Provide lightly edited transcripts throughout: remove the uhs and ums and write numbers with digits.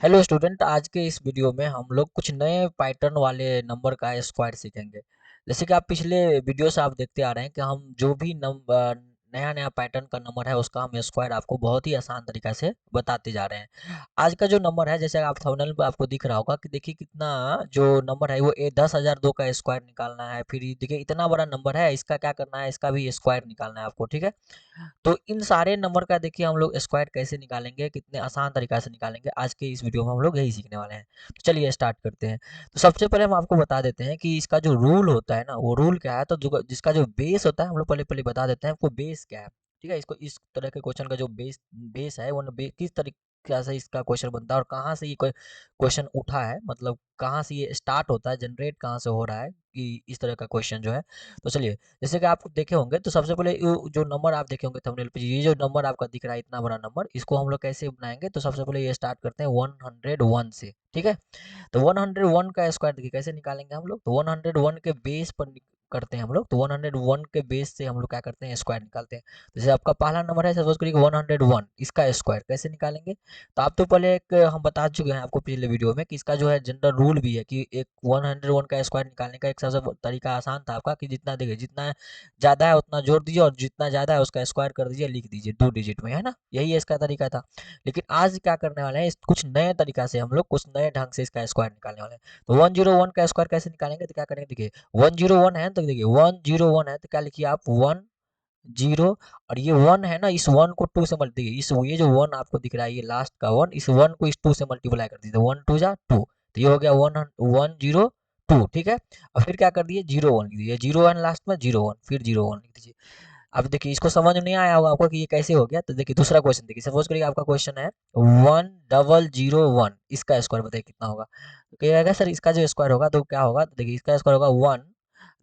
Hello student, आज के इस वीडियो में हम लोग कुछ नए पैटर्न वाले नंबर का स्क्वायर सीखेंगे। जैसे कि आप पिछले वीडियो से आप देखते आ रहे हैं कि हम जो भी नंबर नया नया पैटर्न का नंबर है उसका हम स्क्वायर आपको बहुत ही आसान तरीका से बताते जा रहे हैं। आज का जो नंबर है, जैसे आप थंबनेल पे आपको दिख रहा होगा कि देखिए कितना जो नंबर है वो 10,002 का स्क्वायर निकालना है। फिर ये देखिए इतना बड़ा नंबर है, इसका क्या करना है, इसका भी स्क्वायर निकालना है आपको। ठीक है, तो इन सारे नंबर का देखिए हम लोग स्क्वायर कैसे निकालेंगे, कितने आसान तरीका से निकालेंगे, आज के इस वीडियो में हम लोग यही सीखने वाले हैं। तो चलिए स्टार्ट करते हैं। तो सबसे पहले हम आपको बता देते हैं कि इसका जो रूल होता है ना, वो रूल क्या है। तो जो जिसका जो बेस होता है, हम लोग पहले पहले बता देते हैं आपको बेस क्या है। ठीक है, इसको इस तरह के क्वेश्चन का जो बेस बेस है वो किस तरीके से इसका क्वेश्चन बनता है और कहाँ से ये क्वेश्चन उठा है, मतलब कहाँ से ये स्टार्ट होता है, जनरेट कहाँ से हो रहा है कि इस तरह का क्वेश्चन जो है। तो चलिए, जैसे कि आप देखे होंगे तो सबसे पहले जो नंबर आप देखे होंगे थंबनेल पे, ये जो नंबर आपका दिख रहा है इतना बड़ा नंबर, इसको हम लोग कैसे बनाएंगे। तो सबसे पहले ये स्टार्ट करते हैं 101 से। ठीक है, तो 101 का स्क्वायर देखिए कैसे निकालेंगे हम लोग। तो 101 के बेस पर करते हैं हम लोग। तो 101 के बेस से हम लोग क्या करते हैं, स्क्वायर निकालते हैं। तो जैसे आपका पहला नंबर है, सपोज करिए 101, इसका स्क्वायर कैसे निकालेंगे। तो आप तो पहले एक हम बता चुके हैं आपको पिछले वीडियो में कि इसका जो है जनरल रूल भी है कि एक 101 का स्क्वायर निकालने का एक सबसे तरीका आसान था आपका कि जितना देखिए जितना ज़्यादा है उतना जोड़ दीजिए और जितना ज़्यादा है उसका स्क्वायर कर दीजिए, लिख दीजिए 2 डिजिट में, है ना। यही इसका तरीका था। लेकिन आज क्या करने वाले हैं, कुछ नए तरीका से हम लोग कुछ नए ढंग से इसका स्क्वायर निकालने वाले हैं। तो 101 का स्क्वायर कैसे निकालेंगे, तो क्या करेंगे देखिए 101 है, तो देखिए 101 है तो क्या लिखिए आप 10, और ये 1 है ना, इस 1 को 2 से मल्टीप्लाई, इस ये जो 1 आपको दिख रहा है ये लास्ट का 1, इस 1 को इस 2 से मल्टीप्लाई कर दीजिए, 1 2 जा 2, तो ये हो गया 102। ठीक है, और फिर क्या कर दिए 01 लिख दीजिए, 01 लास्ट में 01, फिर 01 लिख दीजिए। अब देखिए इसको समझ में नहीं आया होगा आपको कि ये कैसे हो गया। तो देखिए दूसरा क्वेश्चन देखिए, सपोज करिए आपका क्वेश्चन है 1001, इसका स्क्वायर बताइए कितना होगा। तो कहिएगा सर इसका जो स्क्वायर होगा तो क्या होगा। तो देखिए इसका स्क्वायर होगा 1,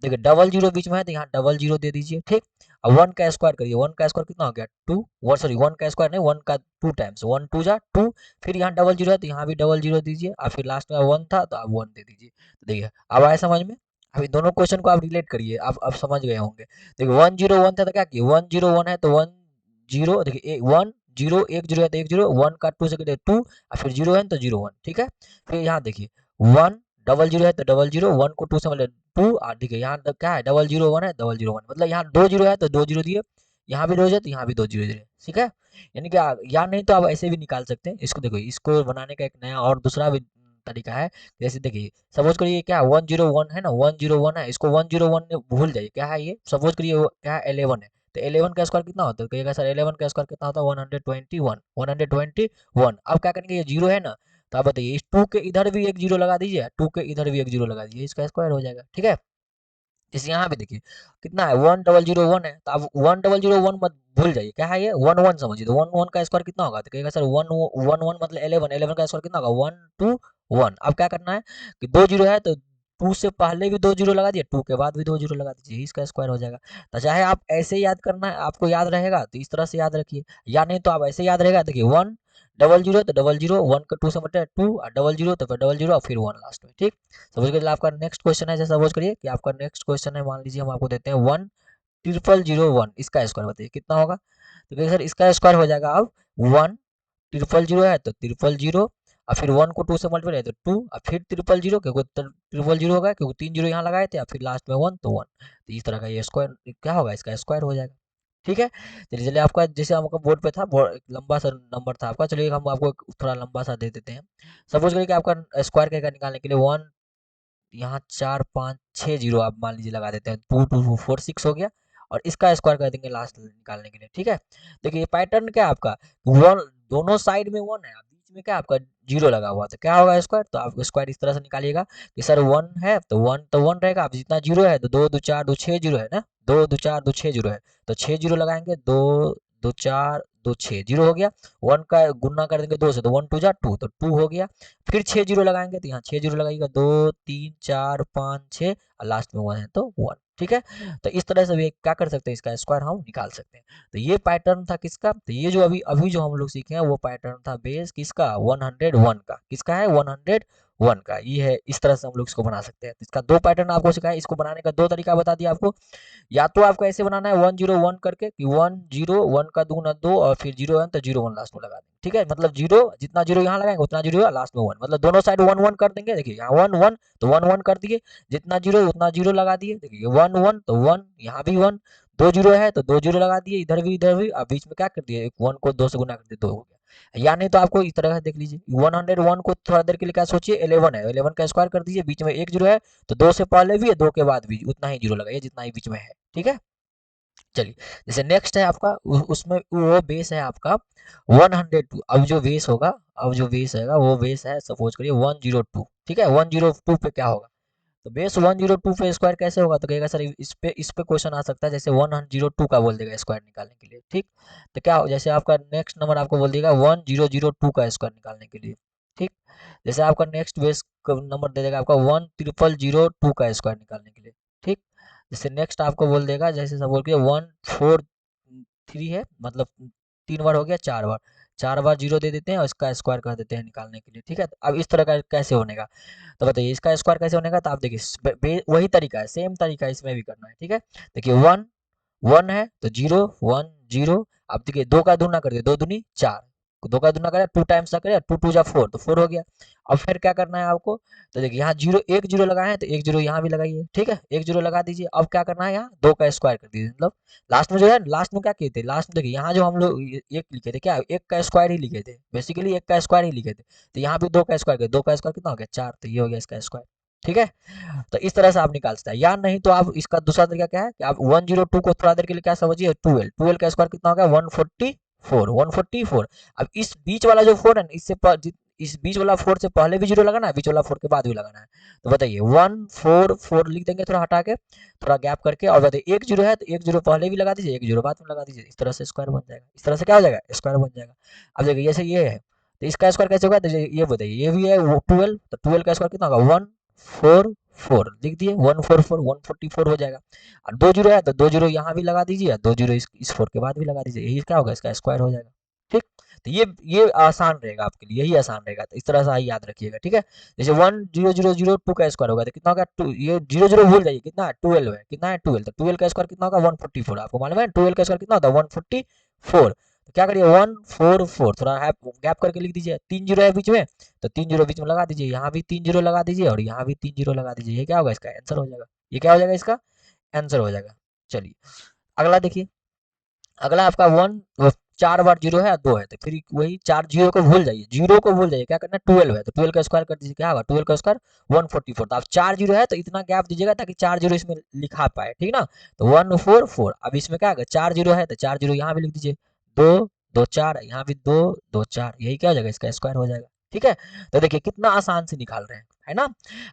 देखिए डबल जीरो बीच में है तो यहाँ डबल जीरो दे दीजिए। ठीक, अब 1 का स्क्वायर करिए, 1 का स्क्वायर कितना हो गया 2, वन सॉरी 1 का स्क्वायर नहीं 1 का 2 टाइम्स, 1 2 जा 2, फिर यहाँ डबल जीरो है तो यहाँ भी डबल जीरो दीजिए, और फिर लास्ट में 1 था तो आप 1 दे दीजिए। तो देखिए अब आए समझ में। अभी दोनों क्वेश्चन को आप रिलेट करिए, आप अब समझ गए होंगे। देखिए 101 था तो क्या किया, 101 है तो 10, देखिए 1 0 1 0 है तो 1 0, 1 का 2 से 2, और फिर 0 है तो 01। ठीक है, फिर यहाँ देखिए 1 डबल जीरो है तो डबल जीरो, 1 को 2 से मतलब 2, और ठीक है यहाँ क्या है डबल जीरो 1 है, डबल जीरो 1 मतलब यहाँ 2 जीरो है तो 2 जीरो दिए, यहाँ भी 2 है तो यहाँ भी 2 जीरो दिए। ठीक है, यानी कि या नहीं तो आप ऐसे भी निकाल सकते हैं इसको। देखो इसको बनाने का एक नया और दूसरा भी तरीका है। जैसे देखिए सपोज करिए क्या 101 है ना, 101 है, इसको 101 भूल जाइए, क्या है ये, सपोज करिए क्या है 11 है, तो 11 का स्क्वायर कितना होता है, कहिएगा सर 11 का स्क्वायर कितना होता है 121, 121। अब क्या करेंगे, ये जीरो है ना, तो आप बताइए इस 2 के इधर भी एक जीरो लगा दीजिए, 2 के इधर भी एक जीरो लगा दीजिए, इसका स्क्वायर हो जाएगा। ठीक है, जैसे यहाँ पे देखिए कितना है 1001 है, तो आप 1001 मत भूल जाइए, क्या है ये 11 समझिए। तो 11 का स्क्वायर कितना होगा, तो कहेगा सर 111 मतलब 11, 11 का स्क्वायर कितना होगा 121। अब क्या करना है कि 2 जीरो है तो 2 से पहले भी 2 जीरो लगा दिए, 2 के बाद भी 2 जीरो लगा दीजिए, इसका स्क्वायर हो जाएगा। तो चाहे आप ऐसे याद करना है, आपको याद रहेगा तो इस तरह से याद रखिए, या नहीं तो आप ऐसे याद रहेगा। देखिए 1 डबल जीरो तो डबल जीरो, 1 का 2 से मल्टीप्लाई 2, और डबल जीरो तो फिर डबल जीरो और फिर 1 लास्ट में। ठीक, सपोज करिए आपका नेक्स्ट क्वेश्चन है, जैसे सपोज करिए कि आपका नेक्स्ट क्वेश्चन है, मान लीजिए हम आपको देते हैं 10001, इसका स्क्वायर बताइए कितना होगा। तो कहिए सर इसका स्क्वायर हो जाएगा अब 100 है तो ट्रिपल जीरो, और फिर 1 को 2 से मल्टीप्लाई है तो 2, और फिर ट्रिपल जीरो, क्योंकि ट्रिपल जीरो होगा क्योंकि 3 जीरो यहाँ लगाए थे, और फिर लास्ट में 1 तो 1। तो इस तरह का ये स्क्वायर क्या होगा, इसका स्क्वायर हो जाएगा। ठीक है, चलिए चलिए आपका जैसे आपका बोर्ड पे था, एक लंबा सा नंबर था आपका, चलिए हम आपको थोड़ा लंबा सा दे देते हैं। सपोज करिए कि आपका स्क्वायर का निकालने के लिए 1, यहाँ 4 5 6 जीरो आप मान लीजिए लगा देते हैं, 2 2 4 6 हो गया, और इसका स्क्वायर कर देंगे लास्ट निकालने के लिए। ठीक है, देखिए पैटर्न क्या है आपका, वन दोनों साइड में 1 है, बीच में क्या आपका जीरो लगा हुआ, तो क्या होगा स्क्वायर। तो आप स्क्वायर इस तरह से निकालिएगा कि सर 1 है तो 1 तो 1 रहेगा, अब जितना जीरो है तो 2 2 4 2 6 जीरो है ना, 2 2 4 2 6 जीरो है, तो 6 जीरो लगाएंगे, 2 2 4 2 6 जीरो हो गया। 1 का गुना कर देंगे 2 से तो 1 2 जा 2, तो 2 हो गया। फिर 6 जीरो लगाएंगे तो यहाँ 6 जीरो लगाइएगा, 2 3 4 5 6, और लास्ट में 1 है तो 1। ठीक है, तो इस तरह से भी क्या कर सकते हैं, इसका स्क्वायर हम निकाल सकते हैं। तो ये पैटर्न था किसका, तो ये जो अभी अभी जो हम लोग सीखे हैं वो पैटर्न था बेस किसका 101 का, किसका है 1 का। ये है, इस तरह से हम लोग इसको बना सकते हैं। इसका 2 पैटर्न आपको सिखाया, इसको बनाने का 2 तरीका बता दिया आपको। या तो आपको ऐसे बनाना है 101 करके कि 101 का दूना 2 और फिर 01 तो 01 लास्ट में लगा देंगे, ठीक है। मतलब 0 जितना 0 यहाँ लगाएंगे उतना 0 लास्ट में 1, मतलब दोनों साइड 1 1 कर देंगे। देखिए यहाँ 1 1 तो 1 1 कर दिए, जितना 0 उतना 0 लगा दिए। देखिए 1 1 तो 1, यहाँ भी 1, 2 0 है तो 2 0 लगा दिए, इधर भी अब बीच में क्या कर दिए, 1 को 2 से गुना कर दिए, 2 हो गया। या नहीं तो आपको इस तरह से देख लीजिए, 101 को थोड़ा देर के लिए क्या सोचिए 11 है, 11 का स्क्वायर कर दीजिए, बीच में एक 0 है तो 2 से पहले भी है 2 के बाद भी उतना ही 0 लगाइए जितना ही बीच में है, ठीक है। चलिए, जैसे नेक्स्ट है आपका उसमें वो बेस है आपका 102। अब जो बेस होगा, अब जो बेस है वो बेस है सपोज करिए 102, ठीक है। 102 पे क्या होगा, तो बेस 102 पे स्क्वायर कैसे होगा, तो कहेगा सर इस पे क्वेश्चन आ सकता है, जैसे 102 का बोल देगा स्क्वायर निकालने के लिए, ठीक। तो क्या जैसे आपका नेक्स्ट नंबर आपको बोल देगा 1002 का स्क्वायर निकालने के लिए, ठीक। जैसे आपका नेक्स्ट बेस नंबर दे देगा आपका 1002 का स्क्वायर निकालने के लिए, ठीक। जैसे नेक्स्ट आपको बोल देगा, जैसे सब बोल के 143 है, मतलब 3 बार हो गया, 4 बार, 4 बार 0 दे देते हैं और इसका स्क्वायर कर देते हैं निकालने के लिए, ठीक है। अब इस तरह का कैसे होनेगा, तो बताइए इसका स्क्वायर कैसे होने का, तो आप देखिए वही तरीका है, सेम तरीका इसमें भी करना है, ठीक है। देखिए 1 1 है तो 0 1 0। अब देखिए 2 का दूना कर दिया, 2 दूनी 4, 2 का दूना करें 2 टाइम्स करें, 2 2 जा 4 तो 4 हो गया। अब फिर क्या करना है आपको, तो देखिए यहाँ 0 एक 0 लगाए हैं तो एक 0 यहाँ भी लगाइए, ठीक है, एक 0 लगा दीजिए। अब क्या करना है, यहाँ 2 का स्क्वायर कर दीजिए, मतलब लास्ट में जो है, लास्ट में क्या किए थे, लास्ट में देखिए यहाँ जो हम लोग एक लिखे थे, क्या एक का स्क्वायर ही लिखे थे, बेसिकली एक का स्क्वायर ही लिखे थे, तो यहाँ भी 2 का स्क्वायर कर, 2 का स्क्वायर कितना हो गया 4, तो ये हो गया इसका स्क्वायर, ठीक है। तो इस तरह से आप निकाल सकते हैं। या नहीं तो आप इसका दूसरा तरीका क्या है कि आप 102 को थोड़ा देर के लिए क्या समझिए 12, 12 का स्क्वायर कितना होगा 144, 144। अब इस बीच वाला जो 4 है ना, इस बीच वाला 4 से पहले भी 0 लगाना है, बीच वाला 4 के बाद भी लगाना है। तो बताइए 144 लिख देंगे थोड़ा हटा के, थोड़ा गैप करके, और बताइए एक 0 है तो एक 0 पहले भी लगा दीजिए, एक 0 बाद में लगा दीजिए, इस तरह से स्क्वायर बन जाएगा। इस तरह से क्या हो जाएगा, स्क्वायर बन जाएगा। अब देखिए जैसे ये है तो इसका स्क्वायर कैसे होगा, तो ये बताइए, ये भी है 12, तो 12 का स्क्वायर कितना होगा 144, लिख दिए 144, 144 हो जाएगा। और 2 0 है तो 2 0 यहाँ भी लगा दीजिए, 2 0 इस 4 के बाद भी लगा दीजिए, यही क्या होगा इसका स्क्वायर हो जाएगा, ठीक। तो ये आसान रहेगा आपके लिए, यही आसान रहेगा, तो इस तरह से याद रखिएगा, ठीक है। जैसे 10002 का स्क्वायर होगा तो कितना होगा 2, ये 0 0 भूल जाइए, कितना है 12 है, कितना है 12, तो 12 का स्क्वायर कितना होगा 144, आपको मालूम है 12 का स्क्वायर कितना होता है 144। तो क्या करिए 144 थोड़ा गैप करके लिख दीजिए, 3 0 है बीच में तो 3 0 बीच में लगा दीजिए, यहाँ भी 3 0 लगा दीजिए और यहाँ भी 3 0 लगा दीजिए, ये क्या होगा इसका आंसर हो जाएगा, ये क्या हो जाएगा इसका आंसर हो जाएगा। चलिए अगला देखिए, अगला आपका 4 बार 0 है 2 है, तो फिर वही 4 0 को भूल जाइए, 0 को भूल जाइए, क्या करना है 12 है तो 12 का स्क्वायर कर दीजिए, क्या होगा 12 का स्क्वायर 144। तो आप 4 0 है तो इतना गैप दीजिएगा ताकि 4 0 इसमें लिखा पाए, ठीक ना। तो 144, अब इसमें क्या होगा 4 0 है तो 4 0 यहाँ भी लिख दीजिए, 2 2 4, यहाँ भी 2 2 4, यही क्या हो जाएगा इसका स्क्वायर हो जाएगा, ठीक है। तो देखिए कितना आसान से निकाल रहे हैं, है ना।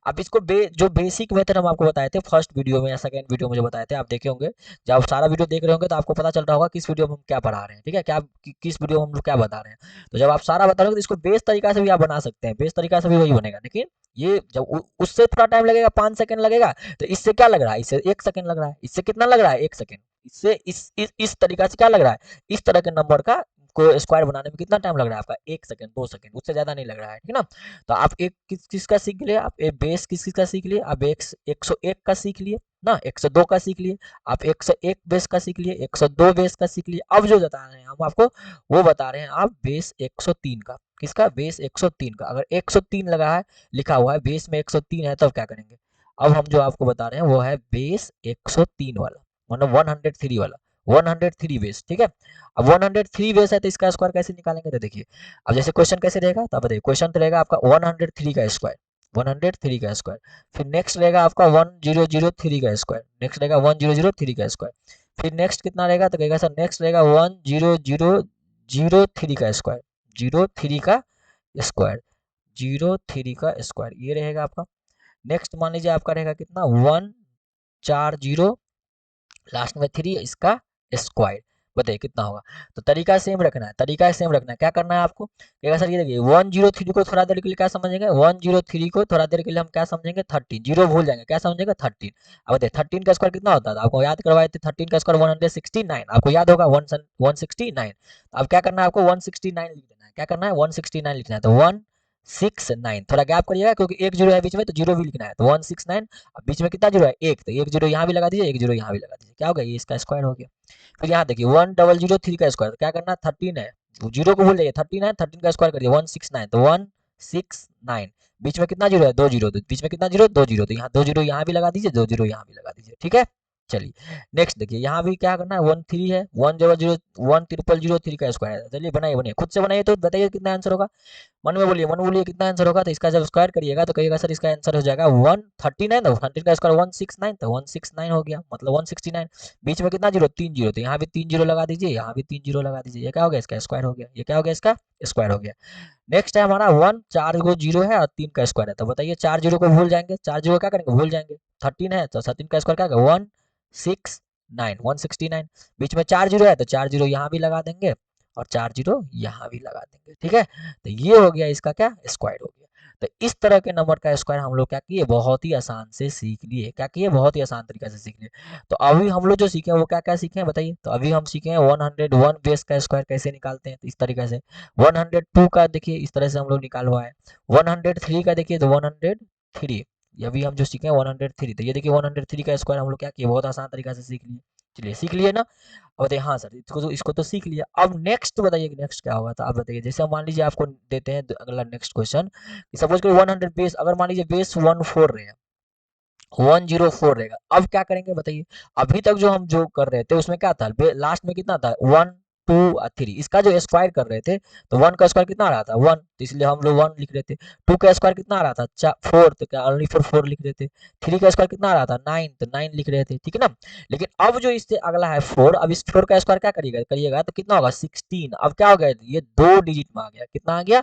अब इसको जो बेसिक मेथड हम आपको बताए थे फर्स्ट वीडियो में या सेकंड वीडियो में जो बताए थे आप देखे होंगे, जब आप सारा वीडियो देख रहे होंगे तो आपको पता चल रहा होगा किस वीडियो में हम क्या पढ़ा रहे हैं, ठीक है, क्या किस वीडियो में हम लोग क्या बता रहे हैं। तो जब आप सारा बता रहे हो तो इसको बेस तरीका से भी आप बना सकते हैं, बेस तरीका से भी वही बनेगा, लेकिन ये जब उससे थोड़ा टाइम लगेगा, 5 सेकंड लगेगा, तो इससे क्या लग रहा है, इससे 1 सेकंड लग रहा है, इससे कितना लग रहा है 1 सेकंड, इससे इस तरीका से क्या लग रहा है, इस तरह के नंबर का को स्क्वायर बनाने में कितना टाइम लग रहा है आपका 1 सेकंड 2 सेकंड, उससे ज्यादा नहीं लग रहा है, ठीक ना। तो आप एक किसका सीख लिए, आप बेस किसका सीख लिए, आप 101 का सीख लिए ना, 102 का सीख लिए, आप 101 बेस का सीख लिए, 102 बेस का सीख लिए। अब जो बता रहे हैं हम आपको, वो बता रहे हैं आप बेस 103 का, किसका बेस 103 का। अगर 103 लगा है, लिखा हुआ है बेस में 103 है, तब क्या करेंगे। अब हम जो आपको बता रहे हैं वो है बेस 103 वाला, मतलब 103 वाला, 103 बेस, ठीक है। अब 103 बेस है तो इसका स्क्वायर कैसे निकालेंगे, तो देखिए अब जैसे क्वेश्चन कैसे रहेगा, तो बताइए क्वेश्चन तो रहेगा आपका 103 का स्क्वायर, 103 का स्क्वायर, फिर नेक्स्ट रहेगा आपका 1003 का स्क्वायर, नेक्स्ट रहेगा 1003 का स्क्वायर, फिर नेक्स्ट कितना रहेगा, तो कहेगा सर नेक्स्ट रहेगा 1003 का स्क्वायर, 03 का स्क्वायर, 03 का स्क्वायर, ये रहेगा आपका। नेक्स्ट मान लीजिए आपका रहेगा कितना 140 लास्ट में 3, इसका स्क्वायर, बताइए कितना होगा। तो तरीका सेम रखना है, तरीका सेम रखना है, क्या करना है आपको, कहेगा सर ये देखिए 103 को थोड़ा देर के लिए क्या समझेंगे, 103 को थोड़ा देर के लिए हम क्या समझेंगे 13, 0 भूल जाएंगे, क्या समझेंगे 13। अब बताइए 13 का स्क्वायर कितना होता था, आपको याद करवाए थे 13 का स्क्वायर 169, आपको याद होगा 169। अब क्या करना है आपको 169 लिख देना है, क्या करना है 169 लिखना है, तो 1 169, थोड़ा गैप करिएगा क्योंकि एक जीरो है बीच में तो जीरो भी लिखना है, तो 169, अब बीच में कितना जीरो है, एक, तो एक जीरो यहाँ भी लगा दीजिए, एक जीरो यहाँ भी लगा दीजिए, क्या होगा, ये इसका स्क्वायर हो गया। फिर यहाँ देखिए 1003 का स्क्वायर, क्या करना है, 13 है, जीरो को भूल जाइए, 13 है, 13 का स्क्वायर करिए 169, तो 169, बीच में कितना जीरो है, दो जीरो, तो बीच में कितना जीरो, दो जीरो, तो यहाँ दो जीरो यहाँ भी लगा दीजिए, दो जीरो यहाँ भी लगा दीजिए, ठीक है। चलिए नेक्स्ट देखिए, यहाँ भी क्या करना है, 13 है, 1000 का स्क्वायर है, चलिए बनाइए, बनाइए खुद से बनाइए, तो बताइए कितना आंसर होगा, मन में बोलिए कितना आंसर होगा, तो इसका जब स्क्वायर करिएगा तो कहिएगा सर इसका आंसर हो जाएगा 139, तो 13 का स्क्वायर 169, तो 169 हो गया, मतलब 169, बीच में कितना जीरो, तीन जीरो, तो यहाँ भी तीन जीरो लगा दीजिए, यहाँ भी तीन जीरो लगा दीजिए, ये क्या हो गया, इसका स्क्वायर हो गया, ये क्या हो गया, इसका स्क्वायर हो गया। नेक्स्ट है हमारा वन, चार को जीरो है और तीन का स्क्वायर है, तो बताइए चार जीरो को भूल जाएंगे, चार जीरो क्या करेंगे, भूल जाएंगे, 13 है तो 13 का स्क्वायर क्या होगा, 169, 169, बीच में चार जीरो है तो चार जीरो यहाँ भी लगा देंगे और चार जीरो यहाँ भी लगा देंगे, ठीक है। तो ये हो गया इसका क्या, स्क्वायर हो गया। तो इस तरह के नंबर का स्क्वायर हम लोग क्या किए, बहुत ही आसान से सीख लिए, क्या किए, बहुत ही आसान तरीके से सीख लिए। तो अभी हम लोग जो सीखे वो क्या क्या सीखे हैं बताइए, तो अभी हम सीखे हैं 101 बेस का स्क्वायर कैसे निकालते हैं, तो इस तरीके से 102 का देखिए इस तरह से हम लोग निकाल हुआ है, 103 का देखिए तो 103, ये अभी हम जो सीखे हैं 103, तो ये देखिए 103 का स्क्वायर हम लोग क्या किए, बहुत आसान तरीका से सीख लिए। चलिए सीख लिए ना, अब बताइए, हाँ सर इसको तो सीख लिया, अब नेक्स्ट बताइए नेक्स्ट क्या होगा, तो आप बताइए, जैसे मान लीजिए आपको देते हैं अगला नेक्स्ट क्वेश्चन, सपोज करिए 100 बेस, अगर मान लीजिए बेस 14 रहेगा, 104 रहेगा, अब क्या करेंगे बताइए, अभी तक जो हम जो कर रहे थे उसमें क्या था, लास्ट में कितना था, 1 2 3, इसका जो स्क्वायर कर रहे थे तो 1 का स्क्वायर कितना आ रहा था, 1, तो इसलिए हम लोग 1 लिख रहे थे, 2 का स्क्वायर कितना आ रहा था, 4, तो क्या ओनली फॉर 4 लिख रहे थे, 3 का स्क्वायर कितना आ रहा था, 9, तो 9 लिख रहे थे, ठीक है ना। लेकिन अब जो इससे अगला है 4, अब इस 4 का स्क्वायर क्या करिएगा करिएगा तो कितना होगा, 16, अब क्या हो गया, ये दो डिजिट में आ गया, कितना आ गया,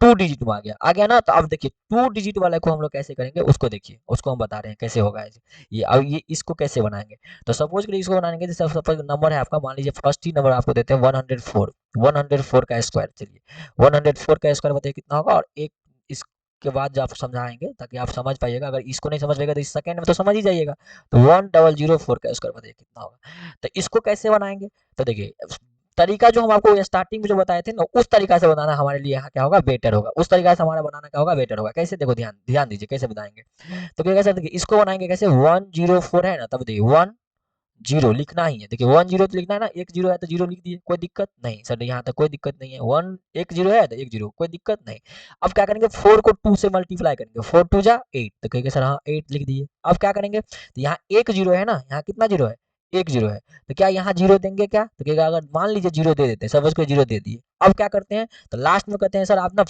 टू डिजिट में आ गया ना। तो अब देखिए टू डिजिट वाले को हम लोग कैसे करेंगे, उसको देखिए, उसको हम बता रहे हैं कैसे होगा ये, अब ये इसको कैसे बनाएंगे, तो सपोज करिए इसको बनाएंगे, जैसे सपोज नंबर है आपका, मान लीजिए फर्स्ट ही नंबर आपको देते हैं 104, 104 का स्क्वायर, चलिए 104 का स्क्वायर बताइए कितना होगा, और एक इसके बाद जो आप समझाएंगे ताकि आप समझ पाइएगा, अगर इसको नहीं समझ पाएगा तो इस सेकंड में तो समझ ही जाइएगा, तो 1004 का स्क्वायर बताइए कितना होगा, तो इसको कैसे बनाएंगे, तो देखिए तरीका जो हम आपको स्टार्टिंग में जो बताए थे ना, उस तरीका से बनाना हमारे लिए यहाँ क्या होगा, बेटर होगा, उस तरीका से हमारा बनाना क्या होगा, बेटर होगा, कैसे देखो, ध्यान ध्यान दीजिए कैसे बताएंगे, तो क्या कैसे देखिए, इसको बनाएंगे कैसे, 104 है ना, तब देखिए 10 लिखना ही है, देखिए 10 तो लिखना है ना, एक जीरो है तो जीरो लिख दिए, कोई दिक्कत नहीं सर, यहाँ तक कोई दिक्कत नहीं है, वन एक जीरो है तो एक जीरो, कोई दिक्कत नहीं। अब क्या करेंगे, 4 को 2 से मल्टीप्लाई करेंगे, 4 2 जा 8, तो कहेंगे सर हाँ 8 लिख दिए। अब क्या करेंगे, तो यहाँ एक जीरो है ना, यहाँ कितना जीरो है, एक जीरो है, तो क्या यहाँ जीरो देंगे क्या, तो कहेगा अगर मान लीजिए जीरो दे देते हैं, सपोज को जीरो दे दिए, अब क्या करते हैं, तो लास्ट में कहते हैं सर आप ना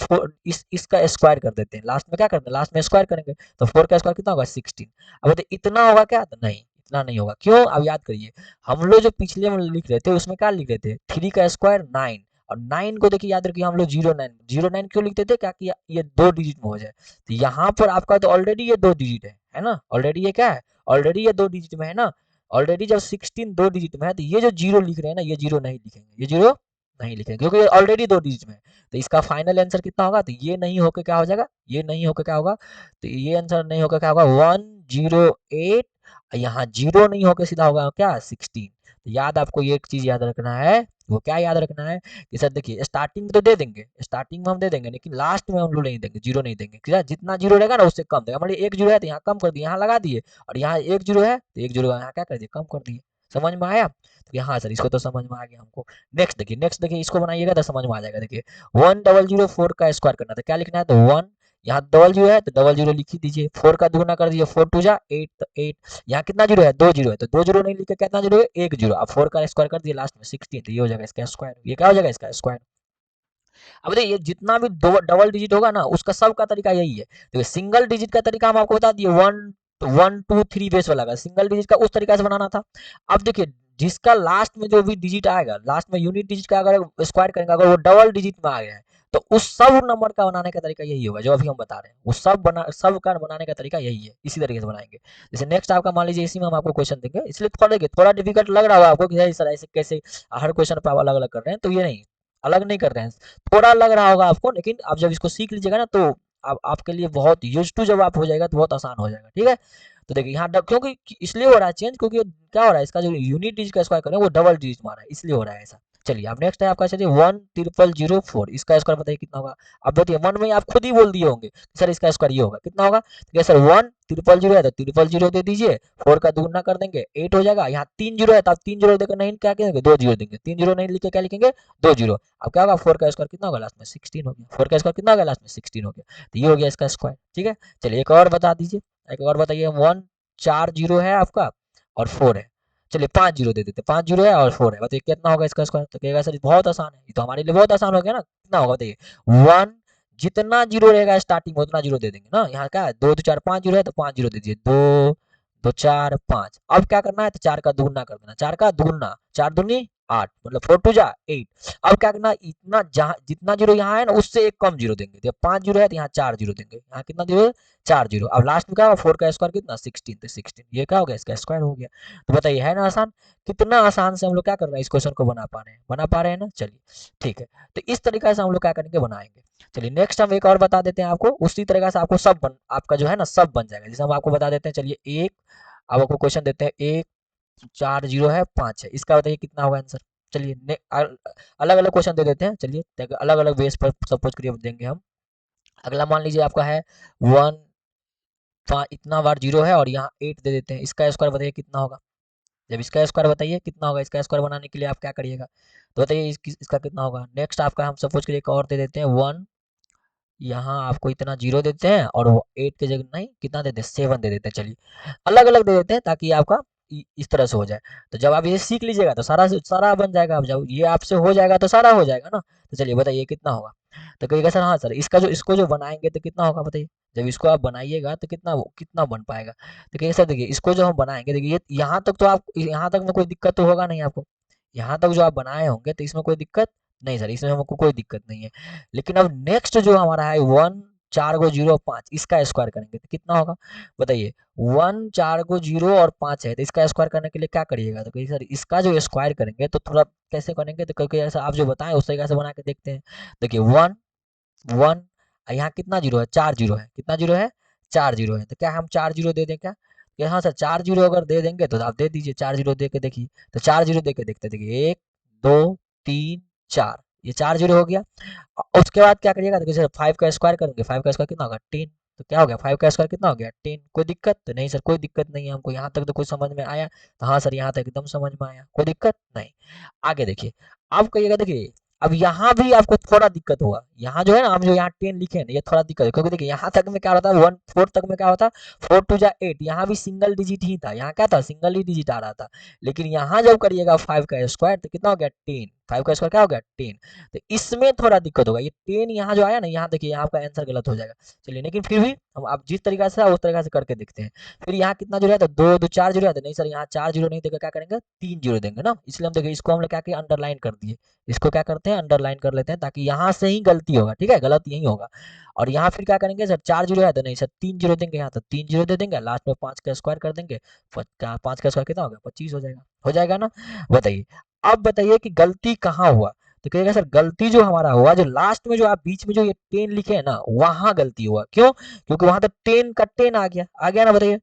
इसका स्क्वायर कर देते हैं, लास्ट में क्या करते हैं, लास्ट में स्क्वायर करेंगे, तो 4 का स्क्वायर कितना होगा, 16। अब बताइए इतना होगा क्या, तो नहीं इतना नहीं होगा, क्यों, अब याद करिए, हम लोग जो पिछले में लिख रहे थे उसमें क्या लिख रहे थे, 3 का स्क्वायर 9, और 9 को देखिए याद रखिए हम लोग 09 क्यों लिखते थे, क्या कि ये दो डिजिट में हो जाए, तो यहाँ पर आपका तो ऑलरेडी ये दो डिजिट है ना, ऑलरेडी ये क्या है, ऑलरेडी ये दो डिजिट में है ना, ऑलरेडी जब 16 दो डिजिट में है तो ये जो जीरो लिख रहे हैं ना, ये जीरो नहीं लिखेंगे, ये जीरो नहीं लिखेंगे क्योंकि ऑलरेडी दो डिजिट में है, तो इसका फाइनल आंसर कितना होगा, तो ये नहीं होकर क्या हो जाएगा, ये नहीं होकर क्या होगा, तो ये आंसर नहीं होकर क्या होगा, 108, यहाँ जीरो नहीं होकर सीधा होगा क्या, 16। तो याद आपको ये एक चीज याद रखना है, वो क्या याद रखना है कि सर देखिए स्टार्टिंग में तो दे देंगे, स्टार्टिंग में हम दे देंगे, लेकिन लास्ट में हम लोग नहीं देंगे, जीरो नहीं देंगे, क्लियर, जितना जीरो रहेगा ना उससे कम देगा, मान लीजिए एक जीरो है तो यहाँ कम कर दिए, यहाँ लगा दिए, और यहाँ एक जीरो है तो एक जीरो यहाँ क्या कर दिए, कम कर दिए, समझ में आया, तो हाँ सर इसको तो समझ में आ गया हमको। नेक्स्ट देखिए इसको बनाइएगा तो समझ में आ जाएगा, देखिए 1004 का स्क्वायर करना था, क्या लिखना है, तो 1, यहाँ डबल जीरो है तो डबल जीरो लिख ही दीजिए, 4 का दुगुना कर दीजिए, 4 2 जा 8, तो 8, यहाँ कितना जीरो है, दो जीरो है, तो दो जीरो नहीं लिख के कितना जीरो है, एक जीरो, अब 4 का स्क्वायर कर दिए लास्ट में 16, तो ये हो जाएगा इसका स्क्वायर, ये क्या हो जाएगा इसका स्क्वायर। अब देखिए ये जितना भी दो डबल डिजिट होगा ना उसका सब का तरीका यही है, देखिए सिंगल डिजिट का तरीका हम आपको बता दिए, 1 1 2 3 बेस वाला का, सिंगल डिजिट का उस तरीका से बनाना था। अब देखिए जिसका लास्ट में जो भी डिजिट आएगा, लास्ट में यूनिट डिजिट का अगर स्क्वायर करेंगे, अगर वो डबल डिजिट में आ गया है तो उस सब नंबर का बनाने का तरीका यही होगा जो अभी हम बता रहे हैं, वो सब का बनाने का तरीका यही है, इसी तरीके से बनाएंगे। जैसे नेक्स्ट आपका मान लीजिए इसी में हम आपको क्वेश्चन देंगे, इसलिए थोड़ा देखिए थोड़ा डिफिकल्ट लग रहा होगा आपको कि सर ऐसे कैसे हर क्वेश्चन पर अलग अलग कर रहे हैं, तो ये नहीं, अलग नहीं कर रहे हैं, थोड़ा लग रहा होगा आपको, लेकिन आप जब इसको सीख लीजिएगा ना तो आपके लिए बहुत यूज टू जब आप हो जाएगा तो बहुत आसान हो जाएगा, ठीक है। तो देखिए यहाँ क्योंकि इसलिए हो रहा है चेंज, क्योंकि क्या हो रहा है, इसका जो यूनिट डिजिट का स्क्वायर कर रहे हैं वो डबल डिजिट में आ रहा है, इसलिए हो रहा है ऐसा। चलिए अब नेक्स्ट है आपका, चलिए 10004, इसका स्क्वायर बताइए कितना होगा। अब बताइए, वन में आप खुद ही बोल दिए होंगे सर इसका स्क्वायर ये होगा, कितना होगा, तो सर 1000 है तो 000 दे दीजिए, 4 का दूर ना कर देंगे 8 हो जाएगा, यहाँ 3 जीरो है तो आप 3 जीरो देकर नहीं क्या करेंगे, 2 जीरो देंगे, 3 जीरो नहीं लिखे क्या लिखेंगे, 2 जीरो। अब क्या होगा, 4 का स्क्वायर कितना होगा लास्ट में 16 हो गया, 4 का स्क्वायर कितना होगा लास्ट में 16 हो गया, तो ये हो गया इसका स्क्वायर। ठीक है, चलिए एक और बता दीजिए, एक और बताइए, 140 है आपका और 4 है, चलिए 5 जीरो दे देते, 5 जीरो है और 4 है, बताइए कितना होगा इसका स्क्वायर, तो कहेगा सर ये बहुत आसान है, ये तो हमारे लिए बहुत आसान हो गया ना, कितना होगा बताइए, 1 जितना जीरो रहेगा स्टार्टिंग में उतना जीरो दे देंगे ना, यहाँ क्या है 2 2 4 5 जीरो है तो 5 जीरो दे दीजिए, 2 2 4 5। अब क्या करना है, तो 4 का दुगुना कर देना, 4 का दुगुना 4 दूनी 8, मतलब 4 टू जा 8। अब क्या करना, इतना जहां जितना जीरो यहाँ है ना उससे एक कम जीरो देंगे, जब 5 जीरो है तो यहाँ 4 जीरो देंगे, यहाँ कितना जीरो, 4 जीरो। अब लास्ट में क्या होगा, 4 का स्क्वायर कितना 16, तो 16 ये क्या हो गया, इसका स्क्वायर हो गया। तो बताइए है ना आसान, कितना आसान से हम लोग क्या कर रहे हैं, इस क्वेश्चन को बना पा रहे हैं, बना पा रहे हैं ना। चलिए ठीक है, तो इस तरीके से हम लोग क्या करेंगे, बनाएंगे। चलिए नेक्स्ट हम एक और बता देते हैं आपको, उसी तरीके से आपको सब आपका जो है ना सब बन जाएगा। जैसे हम आपको बता देते हैं, चलिए एक, अब आपको क्वेश्चन देते हैं, 4 जीरो है 5 है, इसका बताइए कितना होगा आंसर। चलिए अलग अलग क्वेश्चन दे देते हैं, चलिए अलग अलग बेस पर सपोज करिए देंगे हम। अगला मान लीजिए आपका है 1 इतना बार जीरो है और यहाँ 8 दे देते हैं, इसका स्क्वायर बताइए कितना होगा। जब इसका स्क्वायर बताइए कितना होगा, इसका स्क्वायर बनाने के लिए आप क्या करिएगा, तो बताइए इसका कितना होगा। नेक्स्ट आपका हम सपोज करिए एक और दे देते हैं, 1 यहाँ आपको इतना जीरो देते हैं और वो 8 के जगह नहीं कितना देते हैं, 7 दे देते हैं। चलिए अलग अलग दे देते हैं ताकि आपका इस तरह से हो जाए। तो जब आप ये सीख लीजिएगा तो सारा सारा बन जाएगा, अब जब ये आपसे हो जाएगा तो सारा हो जाएगा ना। तो चलिए बताइए कितना होगा, तो कहिएगा सर हाँ सर इसको जो बनाएंगे तो कितना होगा बताइए। जब इसको आप बनाइएगा तो कितना बन पाएगा, तो कहिए सर देखिए इसको जो हम बनाएंगे, देखिए ये यहाँ तक तो आप, यहाँ तक में कोई दिक्कत तो होगा नहीं आपको, यहाँ तक जो आप बनाए होंगे तो इसमें कोई दिक्कत नहीं सर, इसमें हमको कोई दिक्कत नहीं है। लेकिन अब नेक्स्ट जो हमारा है 1 4 को 0 5, इसका स्क्वायर करेंगे तो कितना होगा बताइए। 1 4 को 0 और 5 है तो इसका स्क्वायर करने के लिए क्या करिएगा, तो कहिए सर इसका जो स्क्वायर करेंगे तो थोड़ा कैसे करेंगे, तो क्योंकि ऐसा आप जो बताएं उस तरीके से बना के देखते हैं। देखिए 1 1, यहाँ कितना जीरो है, 4 जीरो है, कितना जीरो है 4 जीरो है, तो क्या हम 4 जीरो दे दें क्या, कि हाँ सर 4 जीरो अगर दे देंगे तो आप दे दीजिए, 4 जीरो दे के देखिए। तो 4 जीरो दे के देखते, देखिए 1 2 3 4, ये 4 जीरो हो गया। उसके बाद क्या करिएगा, देखिए सर 5 का स्क्वायर करेंगे, 5 का स्क्वायर कितना होगा 10, तो क्या हो गया 5 का स्क्वायर कितना हो गया 10। कोई दिक्कत तो नहीं सर, कोई दिक्कत नहीं है हमको, यहाँ तक तो कुछ समझ में आया, तो हाँ सर यहाँ तक एकदम समझ में आया, कोई दिक्कत नहीं। आगे देखिए, अब कहिएगा देखिए, अब यहाँ भी आपको थोड़ा दिक्कत होगा, यहाँ जो है ना हम जो यहाँ 10 लिखे हैं ना ये थोड़ा दिक्कत है, क्योंकि देखिए यहाँ तक में क्या होता है 1 4 तक में क्या होता है 4 टू जा 8, यहाँ भी सिंगल डिजिट ही था, यहाँ क्या था सिंगल ही डिजिट आ रहा था। लेकिन यहाँ जब करिएगा 5 का स्क्वायर तो कितना हो गया 10, 5 का स्क्वायर क्या हो गया 10। तो इसमें थोड़ा दिक्कत होगा, ये 10 यहाँ जो आया ना, यहाँ देखिए यहाँ आपका आंसर गलत हो जाएगा। चलिए लेकिन फिर भी हम आप जिस तरीका से उस तरीका से करके देखते हैं। फिर यहाँ कितना जीरो है, तो 2 2 4 जीरो है, तो नहीं सर यहाँ 4 जीरो नहीं देकर क्या करेंगे 3 जीरो देंगे ना, इसलिए हम देखिए इसको हम लोग क्या किया अंडरलाइन कर दिए, इसको क्या करते हैं अंडरलाइन कर लेते हैं ताकि यहाँ से ही गलती होगा, ठीक है गलत यही होगा। और यहाँ फिर क्या करेंगे सर 4 जीरो है तो नहीं सर 3 जीरो देंगे, यहाँ तो 3 जीरो दे देंगे, लास्ट में 5 का स्क्वायर कर देंगे, 5 का स्क्वायर कितना होगा 25 हो जाएगा, हो जाएगा ना। बताइए अब बताइए कि गलती कहाँ हुआ, तो कहिएगा सर गलती जो हमारा हुआ जो लास्ट में जो आप बीच में जो ये 10 लिखे हैं ना वहां गलती हुआ, क्यों, क्योंकि वहां तो 10 का 10 आ गया ना, बताइए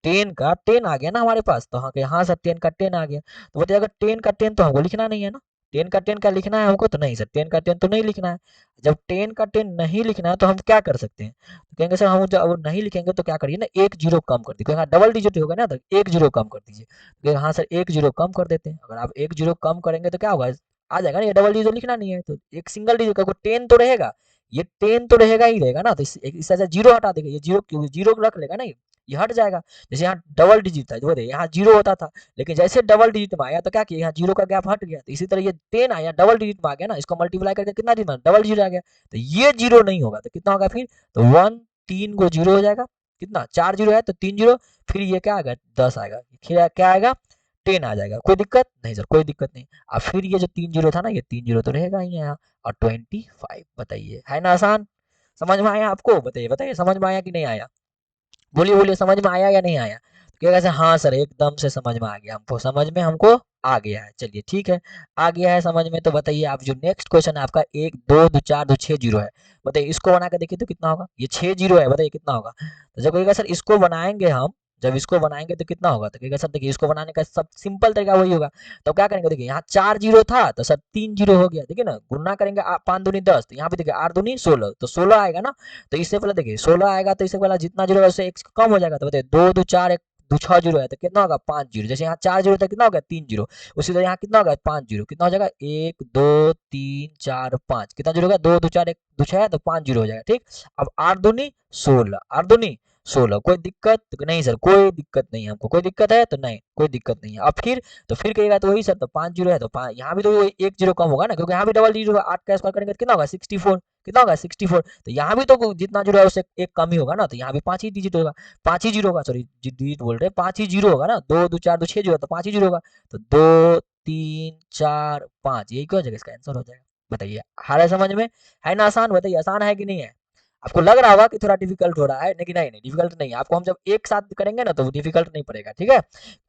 10 का 10 आ गया ना हमारे पास, तो हाँ सर 10 का 10 आ गया, तो बताइए अगर 10 का 10 तो हमको लिखना नहीं है ना, 10 का 10 का लिखना है हमको, तो नहीं सर 10 का 10 तो नहीं लिखना है। जब 10 का 10 नहीं लिखना है तो हम क्या कर सकते हैं, तो कहेंगे सर हम जब नहीं लिखेंगे तो क्या करिए ना एक जीरो कम कर दीजिए, हाँ डबल डिजिट होगा ना तो एक जीरो कम कर दीजिए, तो हाँ सर एक जीरो कम कर देते हैं। अगर आप एक जीरो कम करेंगे तो क्या होगा, आ जाएगा ना, ये डबल डिजिट लिखना नहीं है तो एक सिंगल डिजिट का 10 तो रहेगा, ये 10 तो रहेगा ही रहेगा ना, तो इससे जीरो हटा देगा, ये जीरो जीरो रख लेगा ना, ये हट जाएगा। जैसे यहाँ डबल डिजिट था, जो यहाँ जीरो होता था, लेकिन जैसे डबल डिजिट में आया तो क्या किया यहाँ जीरो का गैप हट गया, तो इसी तरह ये 10 आया डबल डिजिट में आ गया ना, इसको मल्टीप्लाई करके कितना डिजिट डबल डिजिट आ गया, तो ये जीरो नहीं होगा तो कितना होगा फिर, तो 1 3 को जीरो हो जाएगा, कितना 4 जीरो है तो 3 जीरो, फिर ये क्या आएगा 10 आएगा, क्या आएगा 10 आ जाएगा, कोई दिक्कत नहीं सर कोई दिक्कत नहीं। अब फिर ये जो 3 जीरो था ना ये 3 जीरो तो रहेगा ही यहाँ, और 25, बताइए है ना आसान, समझ में आया आपको, बताइए बताइए समझ में आया कि नहीं आया, बोलिए बोलिए समझ में आया या नहीं आया, तो क्या कैसे हाँ सर एकदम से समझ में आ गया, हमको समझ में हमको आ गया है। चलिए ठीक है, आ गया है समझ में, तो बताइए आप जो नेक्स्ट क्वेश्चन है आपका 1 2 2 4 2 6 जीरो है, बताइए इसको बना के देखिए तो कितना होगा, ये 6 जीरो है, बताइए कितना होगा। तो जब कहिएगा सर इसको बनाएंगे हम, जब इसको बनाएंगे तो कितना होगा, तो कहेगा सर देखिए इसको बनाने का सब सिंपल तरीका वही होगा। तो क्या करेंगे, देखिए यहाँ 4 जीरो था तो सर 3 जीरो हो गया, देखिए ना, गुना करेंगे 5 दूनी 10, तो यहाँ पे देखिए 8 दूनी 16, तो 16 आएगा ना। तो इससे पहले देखिए 16 आएगा, तो इससे पहले जितना जीरो है उससे एक कम हो जाएगा, तो बताइए 2 2 4 1 2 6 जीरो है तो कितना होगा 5 जीरो। जैसे यहाँ 4 जीरो था कितना हो गया 3 जीरो, उसी तरह यहाँ कितना होगा 5 जीरो, कितना हो जाएगा 1 2 3 4 5, कितना जीरो होगा 2 2 4 1 2 6 है तो 5 जीरो हो जाएगा, ठीक। अब 8 दूनी 16, 8 दूनी 16, कोई दिक्कत नहीं सर, कोई दिक्कत नहीं है हमको, कोई दिक्कत है तो नहीं, कोई दिक्कत नहीं है। अब फिर कहेगा तो वही सर, तो 5 जीरो है तो 5, यहाँ भी तो एक जीरो कम होगा ना, क्योंकि यहाँ भी डबल जीरो, 8 का स्क्वायर करेंगे तो कितना होगा 64, कितना होगा 64, तो यहाँ भी तो जितना जीरो है उससे एक कम ही होगा ना, तो यहाँ भी 5 ही डिजिट होगा, 5 ही जीरो होगा, सॉरी डिजिट बोल रहे हैं, 5 ही जीरो होगा ना, 2 2 4 2 6 जीरो, तो 5 ही जीरो होगा, तो 2 3 4 5, यही क्या हो जाएगा, इसका आंसर हो जाएगा। बताइए आ रहा है समझ में, है ना आसान, बताइए आसान है कि नहीं है। आपको लग रहा होगा कि थोड़ा डिफिकल्ट हो रहा है, लेकिन नहीं नहीं डिफिकल्ट नहीं है, आपको हम जब एक साथ करेंगे ना तो डिफिकल्ट नहीं पड़ेगा, ठीक है।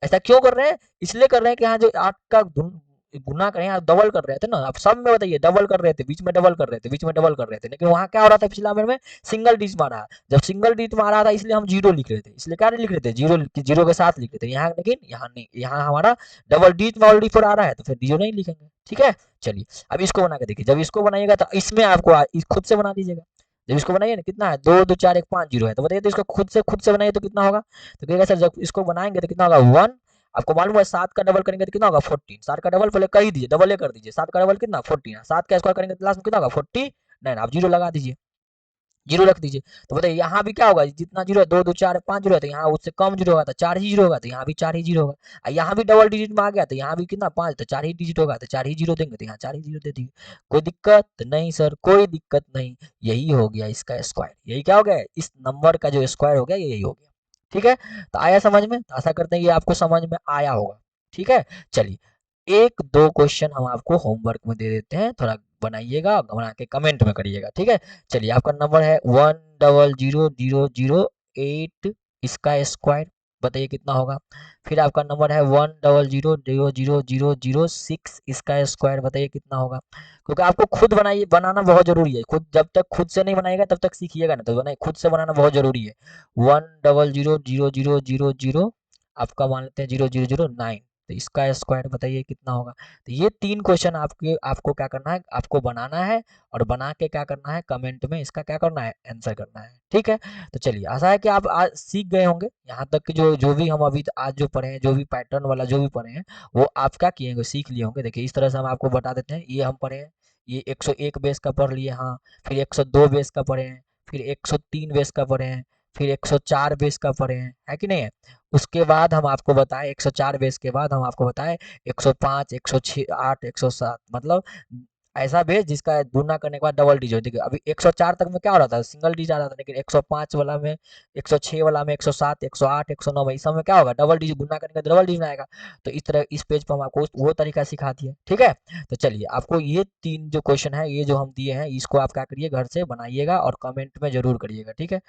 ऐसा क्यों कर रहे हैं, इसलिए कर रहे हैं कि यहाँ जो 8 का गुना करें, आप डबल कर रहे थे ना, आप सब में बताइए डबल कर रहे थे, बीच में डबल कर रहे थे, बीच में डबल कर रहे थे, लेकिन वहां क्या हो रहा था पिछला में सिंगल डिजिट मारा, जब सिंगल डिजिट मारा था इसलिए हम जीरो लिख रहे थे, इसलिए क्या नहीं लिख रहे थे, जीरो जीरो के साथ लिख रहे थे यहाँ, लेकिन यहाँ नहीं, यहाँ हमारा डबल डिजिट में ऑलरेडी 4 आ रहा है तो फिर जीरो नहीं लिखेंगे, ठीक है। चलिए अब इसको बना के देखिए, जब इसको बनाइएगा तो इसमें आपको खुद से बना दीजिएगा, जब इसको बनाइए ना कितना है 2 2 4 1 5 जीरो है, तो बताइए तो इसको खुद से बनाइए तो कितना होगा, तो कहेगा सर जब इसको बनाएंगे तो कितना होगा 1, आपको मालूम है 7 का डबल करेंगे तो कितना होगा 14, 7 का डबल पहले कर ही दीजिए, डबल कर दीजिए, 7 का डबल कितना 14, 7 का स्क्वायर करेंगे तो लास्ट में कितना होगा 49, आप जीरो लगा दीजिए, जीरो रख दीजिए। तो बताइए यहाँ भी क्या होगा, जितना जीरो है 2 2 4 5 जीरो है, तो यहाँ उससे कम जीरो होगा तो 4 ही जीरो होगा, तो यहाँ भी 4 ही जीरो होगा। यहाँ भी डबल डिजिट में आ गया तो यहाँ भी कितना 5, तो 4 ही डिजिट होगा, तो 4 ही जीरो देंगे, तो यहाँ 4 ही जीरो दे दिए। कोई दिक्कत नहीं सर, कोई दिक्कत नहीं, यही हो गया इसका स्क्वायर, यही क्या हो गया, इस नंबर का जो स्क्वायर हो गया यही हो गया, ठीक है। तो आया समझ में, तो आशा करते हैं ये आपको समझ में आया होगा, ठीक है। चलिए एक दो क्वेश्चन हम आपको होमवर्क में दे देते हैं, थोड़ा बनाइएगा, बना के कमेंट में करिएगा, ठीक है। चलिए आपका नंबर है 1000008, इसका स्क्वायर बताइए कितना होगा। फिर आपका नंबर है 1000006, इसका स्क्वायर बताइए कितना होगा। क्योंकि आपको खुद बनाइए, बनाना बहुत जरूरी है, खुद जब तक खुद से नहीं बनाएगा तब तक सीखिएगा ना, तो बनाइए, खुद से बनाना बहुत जरूरी है। 1000000, आपका मान लेते हैं 0009, तो इसका स्क्वायर बताइए कितना होगा। तो ये 3 क्वेश्चन आपको क्या करना है, आपको बनाना है, और बना के क्या करना है, कमेंट में इसका क्या करना है, आंसर करना है, ठीक है। तो चलिए आशा है कि आप आज सीख गए होंगे, यहाँ तक कि जो जो भी हम अभी आज जो पढ़े हैं, जो भी पैटर्न वाला जो भी पढ़े हैं वो आप क्या किए होंगे, सीख लिए होंगे। देखिए इस तरह से हम आपको बता देते हैं, ये हम पढ़े हैं, ये 101 बेस का पढ़ लिए, हाँ, फिर 102 बेस का पढ़े हैं, फिर 103 बेस का पढ़े हैं, फिर 104 बेस का पढ़े हैं, है कि नहीं है। उसके बाद हम आपको बताएं 104 बेस के बाद हम आपको बताएं 105 106 8 107, मतलब ऐसा बेस जिसका गुना करने के बाद डबल डिजिट। देखिए अभी 104 तक में क्या हो रहा था, सिंगल डिजिट आ रहा था, लेकिन 105 वाला में, 106 वाला में, 107 108 109 में, इस सब में क्या होगा, डबल डिजिट, गुना करने का डबल डिजिट आएगा। तो इस तरह इस पेज पर हम आपको वो तरीका सिखा दिए, ठीक है। तो चलिए आपको ये 3 जो क्वेश्चन है, ये जो हम दिए हैं, इसको आप क्या करिए, घर से बनाइएगा और कमेंट में जरूर करिएगा, ठीक है।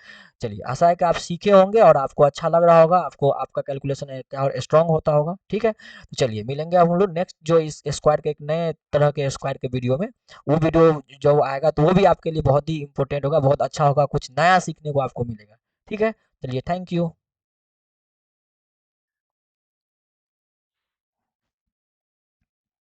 चलिए आशा है कि आप सीखे होंगे और आपको अच्छा लग रहा होगा, आपको आपका कैलकुलेशन है क्या और स्ट्रांग होता होगा, ठीक है। तो चलिए मिलेंगे हम लोग नेक्स्ट जो इस स्क्वायर के एक नए तरह के स्क्वायर के वीडियो में। वो वीडियो जो आएगा तो वो भी आपके लिए बहुत ही इंपॉर्टेंट होगा, बहुत अच्छा होगा, कुछ नया सीखने को आपको मिलेगा, ठीक है। चलिए थैंक यू।